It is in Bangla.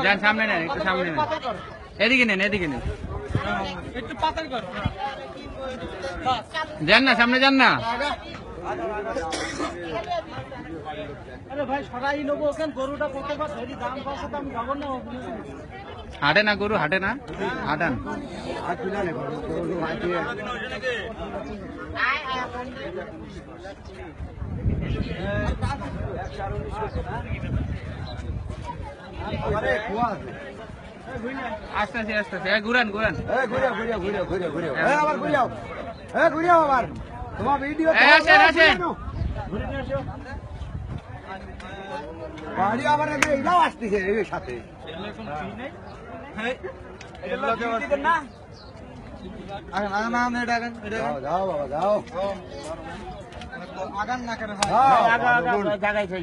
যান সামনে নেন, একটু সামনে নেন, এদিকে নেন, এদিকে নেন, একটু পাতাল কর, যান না সামনে, যান না। আরে ভাই সরাই নেবো, ওখানে গরুটা কতবার ধরি, দাম পাচ্ছে তো আমি যাবো না। হাটে না গরু, হাটে না, হাটান। আস্তে আস্তে আস্তে আস্তে ঘুরান ঘুরান, তোমার ভিডিও আসেন আসেন, বাড়ি আবার এটাও আসতেছে এর সাথে না। যাও বাবা যাও, আগান না করে